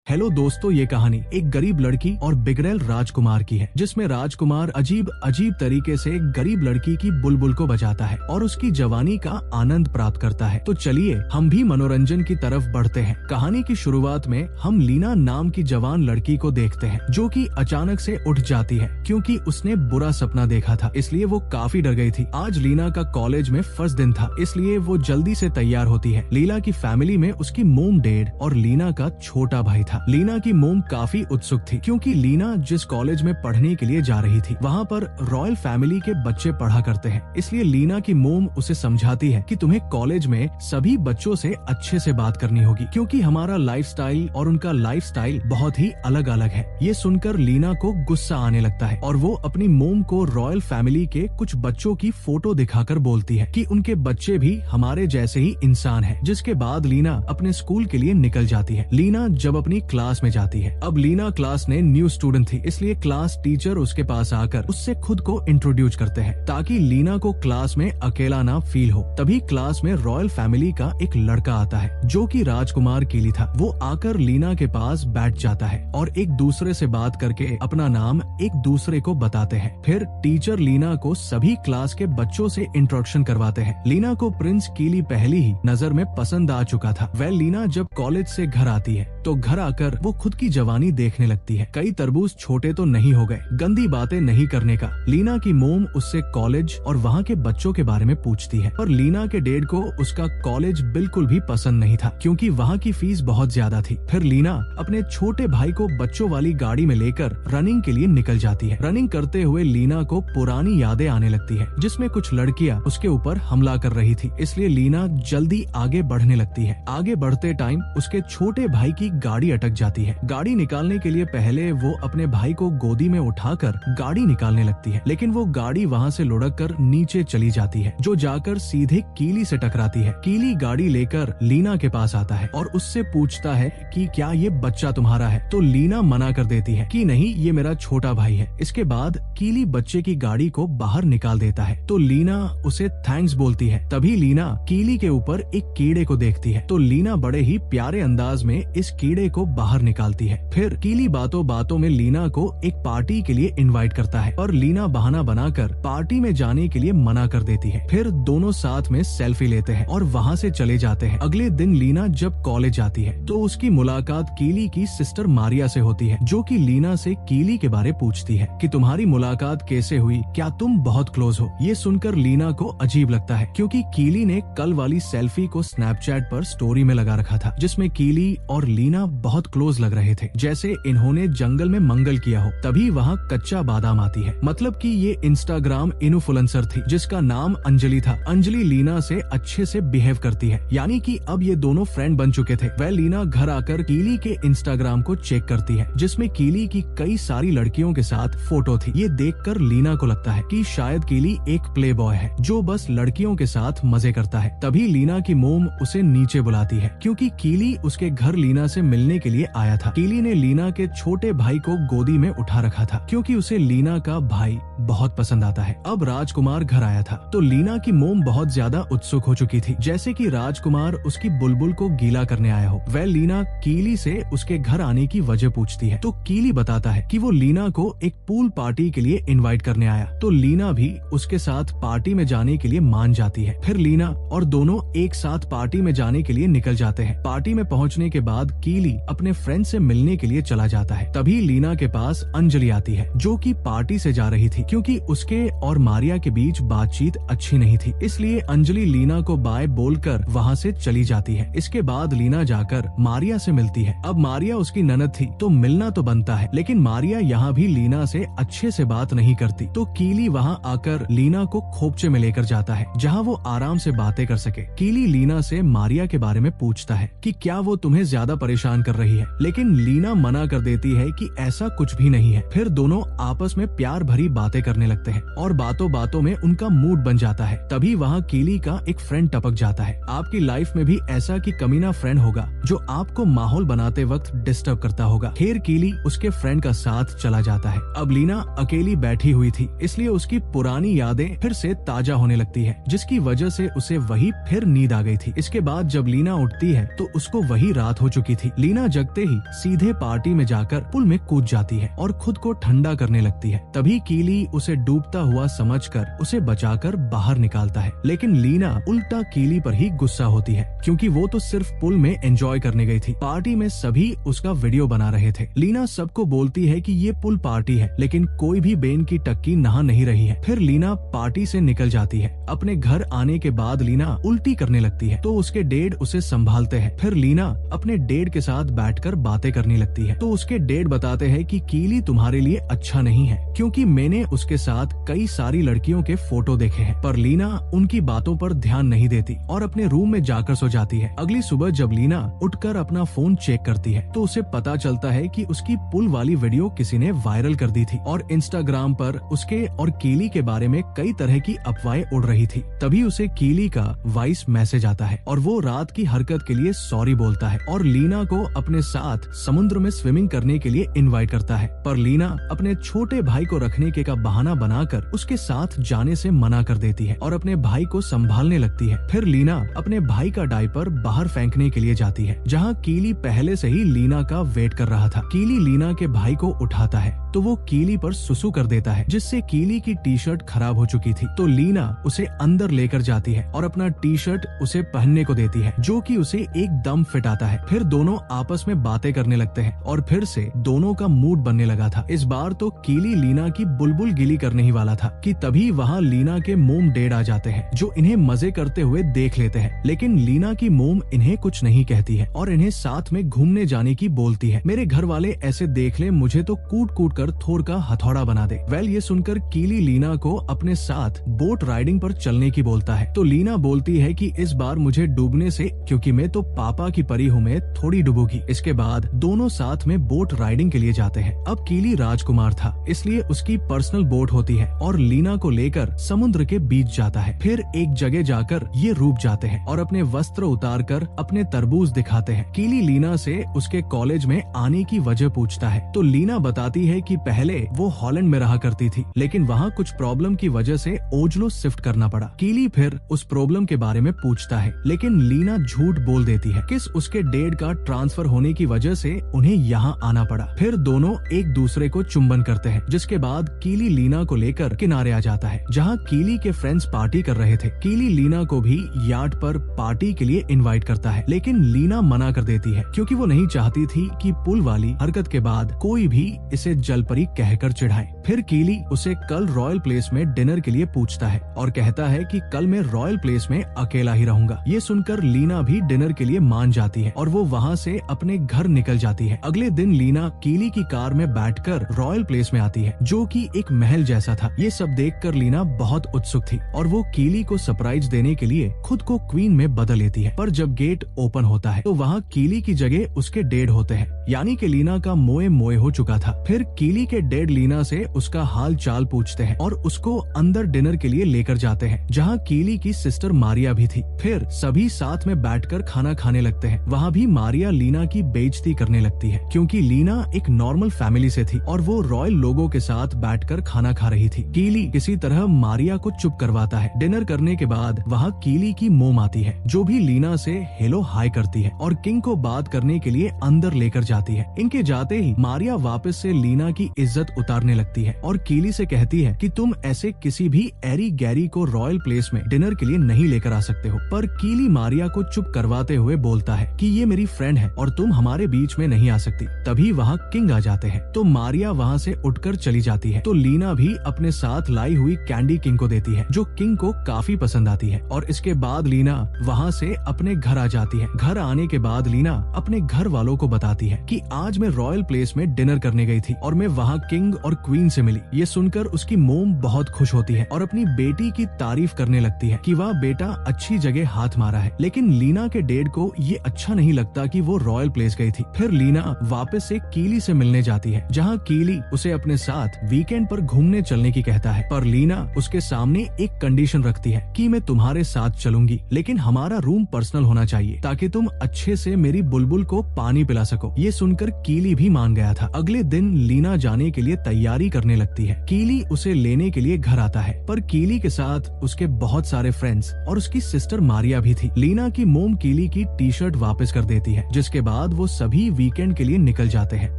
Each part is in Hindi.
हेलो दोस्तों, ये कहानी एक गरीब लड़की और बिगड़ैल राजकुमार की है, जिसमें राजकुमार अजीब अजीब तरीके से एक गरीब लड़की की बुलबुल को बजाता है और उसकी जवानी का आनंद प्राप्त करता है। तो चलिए हम भी मनोरंजन की तरफ बढ़ते हैं। कहानी की शुरुआत में हम लीना नाम की जवान लड़की को देखते हैं, जो कि अचानक से उठ जाती है क्योंकि उसने बुरा सपना देखा था, इसलिए वो काफी डर गई थी। आज लीना का कॉलेज में फर्स्ट दिन था, इसलिए वो जल्दी से तैयार होती है। लीना की फैमिली में उसकी मोम डैड और लीना का छोटा भाई था। लीना की मोम काफी उत्सुक थी क्योंकि लीना जिस कॉलेज में पढ़ने के लिए जा रही थी वहाँ पर रॉयल फैमिली के बच्चे पढ़ा करते हैं, इसलिए लीना की मोम उसे समझाती है कि तुम्हें कॉलेज में सभी बच्चों से अच्छे से बात करनी होगी क्योंकि हमारा लाइफस्टाइल और उनका लाइफस्टाइल बहुत ही अलग अलग है। ये सुनकर लीना को गुस्सा आने लगता है और वो अपनी मोम को रॉयल फैमिली के कुछ बच्चों की फोटो दिखाकर बोलती है कि उनके बच्चे भी हमारे जैसे ही इंसान हैं। जिसके बाद लीना अपने स्कूल के लिए निकल जाती है। लीना जब अपनी क्लास में जाती है, अब लीना क्लास में न्यू स्टूडेंट थी, इसलिए क्लास टीचर उसके पास आकर उससे खुद को इंट्रोड्यूस करते हैं ताकि लीना को क्लास में अकेला ना फील हो। तभी क्लास में रॉयल फैमिली का एक लड़का आता है जो कि राजकुमार कीली था। वो आकर लीना के पास बैठ जाता है और एक दूसरे से बात करके अपना नाम एक दूसरे को बताते हैं। फिर टीचर लीना को सभी क्लास के बच्चों से इंट्रोडक्शन करवाते हैं। लीना को प्रिंस कीली पहली ही नजर में पसंद आ चुका था। वह लीना जब कॉलेज से घर आती है तो घर आकर वो खुद की जवानी देखने लगती है। कई तरबूज छोटे तो नहीं हो गए, गंदी बातें नहीं करने का। लीना की मोम उससे कॉलेज और वहाँ के बच्चों के बारे में पूछती है, पर लीना के डैड को उसका कॉलेज बिल्कुल भी पसंद नहीं था क्योंकि वहाँ की फीस बहुत ज्यादा थी। फिर लीना अपने छोटे भाई को बच्चों वाली गाड़ी में लेकर रनिंग के लिए निकल जाती है। रनिंग करते हुए लीना को पुरानी यादें आने लगती है जिसमें कुछ लड़कियाँ उसके ऊपर हमला कर रही थी, इसलिए लीना जल्दी आगे बढ़ने लगती है। आगे बढ़ते टाइम उसके छोटे भाई की गाड़ी अटक जाती है। गाड़ी निकालने के लिए पहले वो अपने भाई को गोदी में उठाकर गाड़ी निकालने लगती है, लेकिन वो गाड़ी वहाँ से लुढ़क कर नीचे चली जाती है जो जाकर सीधे कीली से टकराती है। कीली गाड़ी लेकर लीना के पास आता है और उससे पूछता है कि क्या ये बच्चा तुम्हारा है, तो लीना मना कर देती है कि नहीं, ये मेरा छोटा भाई है। इसके बाद कीली बच्चे की गाड़ी को बाहर निकाल देता है तो लीना उसे थैंक्स बोलती है। तभी लीना कीली के ऊपर एक कीड़े को देखती है तो लीना बड़े ही प्यारे अंदाज में इस कीड़े को बाहर निकालती है। फिर कीली बातों बातों में लीना को एक पार्टी के लिए इनवाइट करता है और लीना बहाना बनाकर पार्टी में जाने के लिए मना कर देती है। फिर दोनों साथ में सेल्फी लेते हैं और वहाँ से चले जाते हैं। अगले दिन लीना जब कॉलेज आती है तो उसकी मुलाकात कीली की सिस्टर मारिया से होती है, जो कि लीना से कीली के बारे पूछती है कि तुम्हारी मुलाकात कैसे हुई, क्या तुम बहुत क्लोज हो। ये सुनकर लीना को अजीब लगता है क्योंकि कीली ने कल वाली सेल्फी को स्नैपचैट पर स्टोरी में लगा रखा था जिसमें कीली और लीना बहुत क्लोज लग रहे थे, जैसे इन्होंने जंगल में मंगल किया हो। तभी वहाँ कच्चा बादाम आती है, मतलब कि ये इंस्टाग्राम इन्फ्लुएंसर थी जिसका नाम अंजलि था। अंजलि लीना से अच्छे से बिहेव करती है, यानी कि अब ये दोनों फ्रेंड बन चुके थे। वह लीना घर आकर कीली के इंस्टाग्राम को चेक करती है जिसमें कीली की कई सारी लड़कियों के साथ फोटो थी। ये देखकर लीना को लगता है कि शायद कीली एक प्ले बॉय है जो बस लड़कियों के साथ मजे करता है। तभी लीना की मोम उसे नीचे बुलाती है क्योंकि कीली उसके घर लीना से मिलने के लिए आया था। कीली ने लीना के छोटे भाई को गोदी में उठा रखा था क्योंकि उसे लीना का भाई बहुत पसंद आता है। अब राजकुमार घर आया था तो लीना की मोम बहुत ज्यादा उत्सुक हो चुकी थी, जैसे कि राजकुमार उसकी बुलबुल को गीला करने आया हो। वह लीना कीली से उसके घर आने की वजह पूछती है तो कीली बताता है कि वो लीना को एक पूल पार्टी के लिए इनवाइट करने आया, तो लीना भी उसके साथ पार्टी में जाने के लिए मान जाती है। फिर लीना और दोनों एक साथ पार्टी में जाने के लिए निकल जाते हैं। पार्टी में पहुंचने के बाद कीली अपने फ्रेंड से मिलने के लिए चला जाता है। तभी लीना के पास अंजलि आती है जो कि पार्टी से जा रही थी क्योंकि उसके और मारिया के बीच बातचीत अच्छी नहीं थी, इसलिए अंजलि लीना को बाय बोलकर वहाँ से चली जाती है। इसके बाद लीना जाकर मारिया से मिलती है। अब मारिया उसकी ननद थी तो मिलना तो बनता है, लेकिन मारिया यहाँ भी लीना से अच्छे से बात नहीं करती, तो कीली वहाँ आकर लीना को खोपचे में लेकर जाता है जहाँ वो आराम से बातें कर सके। कीली लीना से मारिया के बारे में पूछता है कि क्या वो तुम्हें ज्यादा परेशान कर रही है, लेकिन लीना मना कर देती है कि ऐसा कुछ भी नहीं है। फिर दोनों आपस में प्यार भरी बातें करने लगते हैं और बातों बातों में उनका मूड बन जाता है। तभी वहाँ कीली का एक फ्रेंड टपक जाता है। आपकी लाइफ में भी ऐसा कि कमीना फ्रेंड होगा जो आपको माहौल बनाते वक्त डिस्टर्ब करता होगा। खैर कीली उसके फ्रेंड का साथ चला जाता है। अब लीना अकेली बैठी हुई थी, इसलिए उसकी पुरानी यादें फिर से ताजा होने लगती है, जिसकी वजह से उसे वही फिर नींद आ गई थी। इसके बाद जब लीना उठती है तो उसको वही रात हो चुकी थी। लीना जगते ही सीधे पार्टी में जाकर पुल में कूद जाती है और खुद को ठंडा करने लगती है। तभी कीली उसे डूबता हुआ समझकर उसे बचाकर बाहर निकालता है, लेकिन लीना उल्टा कीली पर ही गुस्सा होती है क्योंकि वो तो सिर्फ पुल में एंजॉय करने गई थी। पार्टी में सभी उसका वीडियो बना रहे थे। लीना सबको बोलती है कि ये पुल पार्टी है, लेकिन कोई भी बेन की टक्की नहा नहीं रही है। फिर लीना पार्टी से निकल जाती है। अपने घर आने के बाद लीना उल्टी करने लगती है तो उसके डैड उसे संभालते हैं। फिर लीना अपने डैड के साथ बैठकर बातें करने लगती है तो उसके डैड बताते हैं कि कीली तुम्हारे लिए अच्छा नहीं है क्योंकि मैंने उसके साथ कई सारी लड़कियों के फोटो देखे हैं। पर लीना उनकी बातों पर ध्यान नहीं देती और अपने रूम में जाकर सो जाती है। अगली सुबह जब लीना उठकर अपना फोन चेक करती है तो उसे पता चलता है कि उसकी पुल वाली वीडियो किसी ने वायरल कर दी थी और इंस्टाग्राम पर उसके और कीली के बारे में कई तरह की अफवाहें उड़ रही थी। तभी उसे कीली का वॉइस मैसेज आता है और वो रात की हरकत के लिए सॉरी बोलता है और लीना को अपने साथ समुद्र में स्विमिंग करने के लिए इनवाइट करता है। पर लीना अपने छोटे भाई को रखने के का बहाना बनाकर उसके साथ जाने से मना कर देती है और अपने भाई को संभालने लगती है। फिर लीना अपने भाई का डायपर बाहर फेंकने के लिए जाती है जहाँ कीली पहले से ही लीना का वेट कर रहा था। कीली लीना के भाई को उठाता है तो वो कीली पर सुसु कर देता है जिससे कीली की टी शर्ट खराब हो चुकी थी। तो लीना उसे अंदर लेकर जाती है और अपना टी शर्ट उसे पहनने को देती है जो कि उसे एकदम फिट आता है। फिर दोनों आपस में बातें करने लगते हैं और फिर से दोनों का मूड बनने लगा था। इस बार तो कीली लीना की बुलबुल गिली करने ही वाला था कि तभी वहाँ लीना के मोम डैड आ जाते हैं जो इन्हें मजे करते हुए देख लेते हैं। लेकिन लीना की मोम इन्हें कुछ नहीं कहती है और इन्हें साथ में घूमने जाने की बोलती है। मेरे घर वाले ऐसे देख ले मुझे तो कूट कूट कर थोर का हथौड़ा बना दे। वेल ये सुनकर कीली लीना को अपने साथ बोट राइडिंग पर चलने की बोलता है तो लीना बोलती है कि इस बार मुझे डूबने से क्योंकि मैं तो पापा की परी हूँ, मैं थोड़ी डूबूंगी। इसके बाद दोनों साथ में बोट राइडिंग के लिए जाते हैं। अब कीली राजकुमार था इसलिए उसकी पर्सनल बोट होती है और लीना को लेकर समुद्र के बीच जाता है। फिर एक जगह जाकर ये रूप जाते हैं और अपने वस्त्र उतार कर अपने तरबूज दिखाते हैं। कीली लीना से उसके कॉलेज में आने की वजह पूछता है तो लीना बताती है कि पहले वो हॉलैंड में रहा करती थी लेकिन वहाँ कुछ प्रॉब्लम की वजह से ओजलो शिफ्ट करना पड़ा। कीली फिर उस प्रॉब्लम के बारे में पूछता है लेकिन लीना झूठ बोल देती है कि उसके डैड का ट्रांसफर होने की वजह से उन्हें यहाँ आना पड़ा। फिर दोनों एक दूसरे को चुंबन करते हैं जिसके बाद कीली लीना को लेकर किनारे आ जाता है जहाँ कीली के फ्रेंड्स पार्टी कर रहे थे। कीली लीना को भी यार्ड पर पार्टी के लिए इनवाइट करता है लेकिन लीना मना कर देती है क्योंकि वो नहीं चाहती थी कि पुल वाली हरकत के बाद कोई भी इसे जलपरी कहकर चिढ़ाए। फिर कीली उसे कल रॉयल प्लेस में डिनर के लिए पूछता है और कहता है कि कल मैं रॉयल प्लेस में अकेला ही रहूंगा। ये सुनकर लीना भी डिनर के लिए मान जाती है और वो वहाँ से अपने घर निकल जाती है। अगले दिन लीना कीली की कार में बैठकर रॉयल प्लेस में आती है जो कि एक महल जैसा था। ये सब देखकर लीना बहुत उत्सुक थी और वो कीली को सरप्राइज देने के लिए खुद को क्वीन में बदल लेती है। पर जब गेट ओपन होता है तो वहाँ कीली की जगह उसके डैड होते हैं यानी कि लीना का मोए मोए हो चुका था। फिर कीली के डैड लीना से उसका हाल चाल पूछते हैं और उसको अंदर डिनर के लिए लेकर जाते हैं जहाँ कीली की सिस्टर मारिया भी थी। फिर सभी साथ में बैठकर खाना खाने लगते हैं। वहाँ भी मारिया लीना की बेइज्जती करने लगती है क्योंकि लीना एक नॉर्मल फैमिली से थी और वो रॉयल लोगों के साथ बैठकर खाना खा रही थी। कीली किसी तरह मारिया को चुप करवाता है। डिनर करने के बाद वहाँ कीली की मोम आती है जो भी लीना से हेलो हाय करती है और किंग को बात करने के लिए अंदर लेकर जाती है। इनके जाते ही मारिया वापस से लीना की इज्जत उतारने लगती है और कीली से कहती है कि तुम ऐसे किसी भी एरी गैरी को रॉयल प्लेस में डिनर के लिए नहीं लेकर आ सकते हो। पर कीली मारिया को चुप करवाते हुए बोलता है कि ये मेरी फ्रेंड है और तुम हमारे बीच में नहीं आ सकती। तभी वहाँ किंग आ जाते हैं तो मारिया वहाँ से उठकर चली जाती है तो लीना भी अपने साथ लाई हुई कैंडी किंग को देती है जो किंग को काफी पसंद आती है। और इसके बाद लीना वहाँ से अपने घर आ जाती है। घर आने के बाद लीना अपने घर वालों को बताती है कि आज मैं रॉयल प्लेस में डिनर करने गई थी और मैं वहाँ किंग और क्वीन से मिली। ये सुनकर उसकी मोम बहुत खुश होती है और अपनी बेटी की तारीफ करने लगती है कि वह बेटा अच्छी जगह हाथ मारा है। लेकिन लीना के डैड को ये अच्छा नहीं लगता कि वो रॉयल प्लेस गई थी। फिर लीना वापस से कीली से मिलने जाती है जहाँ कीली उसे अपने साथ वीकेंड पर घूमने चलने की कहता है। पर लीना उसके सामने एक कंडीशन रखती है कि मैं तुम्हारे साथ चलूंगी लेकिन हमारा रूम पर्सनल होना चाहिए ताकि तुम अच्छे से मेरी बुलबुल को पानी पिला सको। ये सुनकर कीली भी मान गया था। अगले दिन लीना जाने के लिए तैयारी करने लगती है। कीली उसे लेने के लिए घर आता है पर कीली के साथ उसके बहुत सारे फ्रेंड्स और उसकी सिस्टर मारिया भी थी। लीना की मोम कीली की टी शर्ट वापस कर देती है जिसके बाद बाद वो सभी वीकेंड के लिए निकल जाते हैं।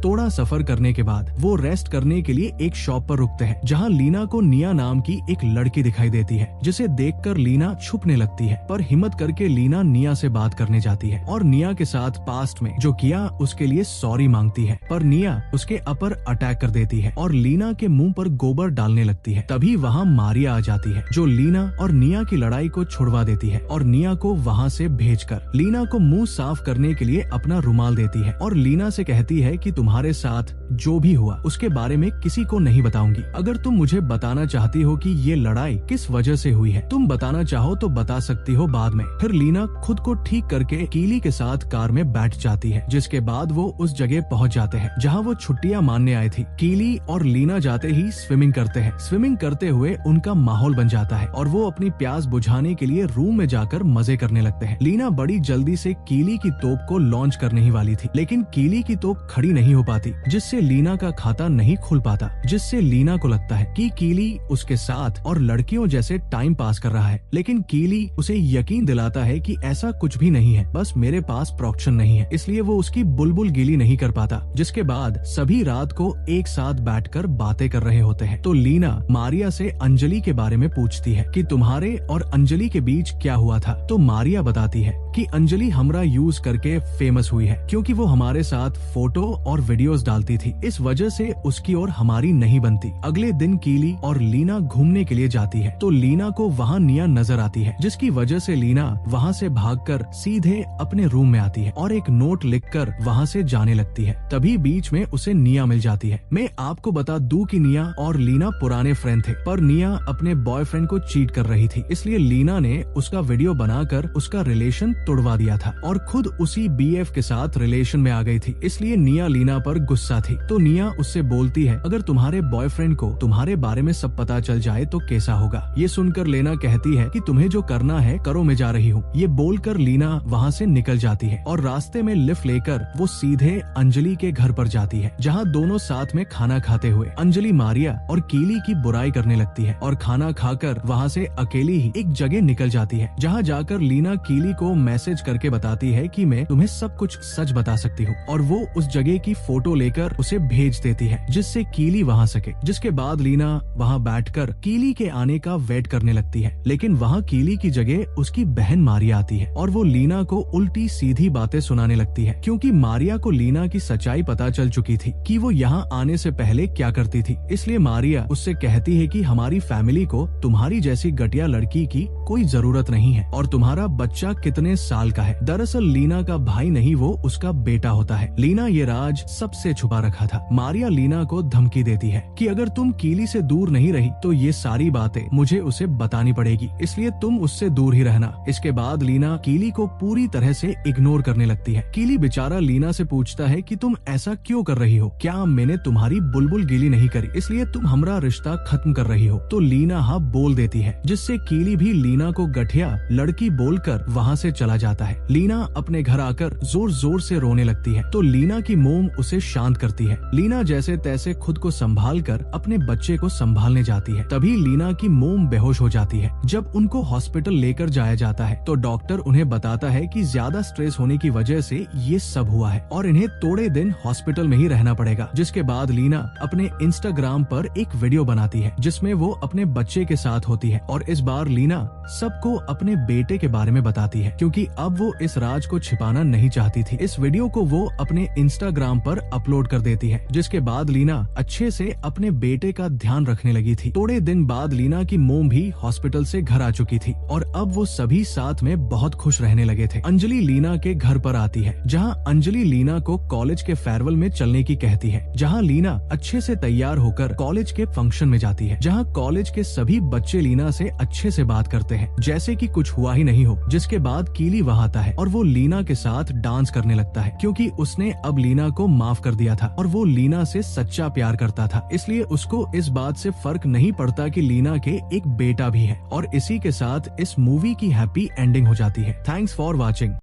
थोड़ा सफर करने के बाद वो रेस्ट करने के लिए एक शॉप पर रुकते हैं, जहाँ लीना को निया नाम की एक लड़की दिखाई देती है, जिसे देखकर लीना छुपने लगती है। पर हिम्मत करके लीना निया से बात करने जाती है और निया के साथ पास्ट में जो किया उसके लिए सॉरी मांगती है। पर निया उसके अपर अटैक कर देती है और लीना के मुंह पर गोबर डालने लगती है। तभी वहाँ मारिया आ जाती है, जो लीना और निया की लड़ाई को छुड़वा देती है और निया को वहाँ से भेजकर लीना को मुंह साफ करने के लिए अपना रुमाल देती है और लीना से कहती है कि तुम्हारे साथ जो भी हुआ उसके बारे में किसी को नहीं बताऊंगी। अगर तुम मुझे बताना चाहती हो कि ये लड़ाई किस वजह से हुई है, तुम बताना चाहो तो बता सकती हो बाद में। फिर लीना खुद को ठीक करके कीली के साथ कार में बैठ जाती है, जिसके बाद वो उस जगह पहुंच जाते हैं जहां वो छुट्टियां मानने आई थी। कीली और लीना जाते ही स्विमिंग करते हैं। स्विमिंग करते हुए उनका माहौल बन जाता है और वो अपनी प्यास बुझाने के लिए रूम में जाकर मजे करने लगते हैं। लीना बड़ी जल्दी से कीली की तोप को लॉन्च करने ही वाली थी, लेकिन कीली की तोप खड़ी नहीं हो पाती, जिससे लीना का खाता नहीं खुल पाता, जिससे लीना को लगता है कि कीली उसके साथ और लड़कियों जैसे टाइम पास कर रहा है। लेकिन कीली उसे यकीन दिलाता है कि ऐसा कुछ भी नहीं है, बस मेरे पास प्रोक्शन नहीं है, इसलिए वो उसकी बुलबुल गीली नहीं कर पाता। जिसके बाद सभी रात को एक साथ बैठकर बातें कर रहे होते हैं। तो लीना मारिया से अंजलि के बारे में पूछती है कि तुम्हारे और अंजलि के बीच क्या हुआ था। तो मारिया बताती है कि अंजलि हमरा यूज करके फेमस हुई है, क्योंकि वो हमारे साथ फोटो और वीडियोस डालती थी। इस वजह से उसकी और हमारी नहीं बनती। अगले दिन कीली और लीना घूमने के लिए जाती है, तो लीना को वहाँ निया नजर आती है, जिसकी वजह से लीना वहाँ से भागकर सीधे अपने रूम में आती है और एक नोट लिखकर वहाँ से जाने लगती है। तभी बीच में उसे निया मिल जाती है। मैं आपको बता दूं कि निया और लीना पुराने फ्रेंड थे, पर निया अपने बॉयफ्रेंड को चीट कर रही थी, इसलिए लीना ने उसका वीडियो बनाकर उसका रिलेशन तोड़वा दिया था और खुद उसी बीएफ के साथ रिलेशन में आ गई थी। इसलिए निया लीना पर गुस्सा थी। तो निया उससे बोलती है, अगर तुम्हारे बॉयफ्रेंड को तुम्हारे बारे में सब पता चल जाए तो कैसा होगा। ये सुनकर लीना कहती है कि तुम्हें जो करना है करो, मैं जा रही हूँ। ये बोलकर लीना वहाँ से निकल जाती है और रास्ते में लिफ्ट लेकर वो सीधे अंजलि के घर पर जाती है, जहाँ दोनों साथ में खाना खाते हुए अंजलि मारिया और कीली की बुराई करने लगती है और खाना खाकर वहाँ से अकेली ही एक जगह निकल जाती है, जहाँ जाकर लीना कीली को मैसेज करके बताती है कि मैं तुम्हें सब कुछ सच बता सकती हूँ, और वो उस जगह की फोटो लेकर उसे भेज देती है, जिससे कीली वहाँ सके। जिसके बाद लीना वहाँ बैठकर कीली के आने का वेट करने लगती है, लेकिन वहाँ कीली की जगह उसकी बहन मारिया आती है और वो लीना को उल्टी सीधी बातें सुनाने लगती है, क्योंकि मारिया को लीना की सच्चाई पता चल चुकी थी कि वो यहाँ आने से पहले क्या करती थी। इसलिए मारिया उससे कहती है कि हमारी फैमिली को तुम्हारी जैसी घटिया लड़की की कोई जरूरत नहीं है और तुम्हारा बच्चा कितने साल का है। दरअसल लीना का भाई नहीं, वो उसका बेटा होता है। लीना ये राज सबसे छुपा रखा था। मारिया लीना को धमकी देती है कि अगर तुम कीली से दूर नहीं रही तो ये सारी बातें मुझे उसे बतानी पड़ेगी, इसलिए तुम उससे दूर ही रहना। इसके बाद लीना कीली को पूरी तरह से इग्नोर करने लगती है। कीली बेचारा लीना से पूछता है कि तुम ऐसा क्यों कर रही हो, क्या मैंने तुम्हारी बुलबुल गीली नहीं करी इसलिए तुम हमारा रिश्ता खत्म कर रही हो। तो लीना हाँ बोल देती है, जिससे कीली भी लीना को गठिया लड़की बोलकर वहाँ से चला जाता है। लीना अपने घर आकर जोर जोर से रोने लगती है, तो लीना की मोम उसे शांत करती है। लीना जैसे तैसे खुद को संभाल कर अपने बच्चे को संभालने जाती है। तभी लीना की मोम बेहोश हो जाती है। जब उनको हॉस्पिटल लेकर जाया जाता है तो डॉक्टर उन्हें बताता है कि ज्यादा स्ट्रेस होने की वजह से ये सब हुआ है और इन्हें थोड़े दिन हॉस्पिटल में ही रहना पड़ेगा। जिसके बाद लीना अपने इंस्टाग्राम पर एक वीडियो बनाती है, जिसमें वो अपने बच्चे के साथ होती है और इस बार लीना सबको अपने बेटे के बारे में बताती है, क्योंकि अब वो इस राज को छिपाना नहीं चाहती थी। इस वीडियो को वो अपने इंस्टाग्राम पर अपलोड कर देती है, जिसके बाद लीना अच्छे से अपने बेटे का ध्यान रखने लगी थी। थोड़े दिन बाद लीना की मोम भी हॉस्पिटल से घर आ चुकी थी और अब वो सभी साथ में बहुत खुश रहने लगे थे। अंजलि लीना के घर पर आती है, जहाँ अंजलि लीना को कॉलेज के फेयरवेल में चलने की कहती है, जहाँ लीना अच्छे से तैयार होकर कॉलेज के फंक्शन में जाती है, जहाँ कॉलेज के सभी बच्चे लीना से अच्छे से बात करते हैं जैसे कि कुछ हुआ ही नहीं हो। जिसके बाद कीली वहाँ आता है और वो लीना के साथ डांस करने लगता है, क्योंकि उसने अब लीना को माफ कर दिया था और वो लीना से सच्चा प्यार करता था, इसलिए उसको इस बात से फर्क नहीं पड़ता कि लीना के एक बेटा भी है। और इसी के साथ इस मूवी की हैप्पी एंडिंग हो जाती है। Thanks for watching.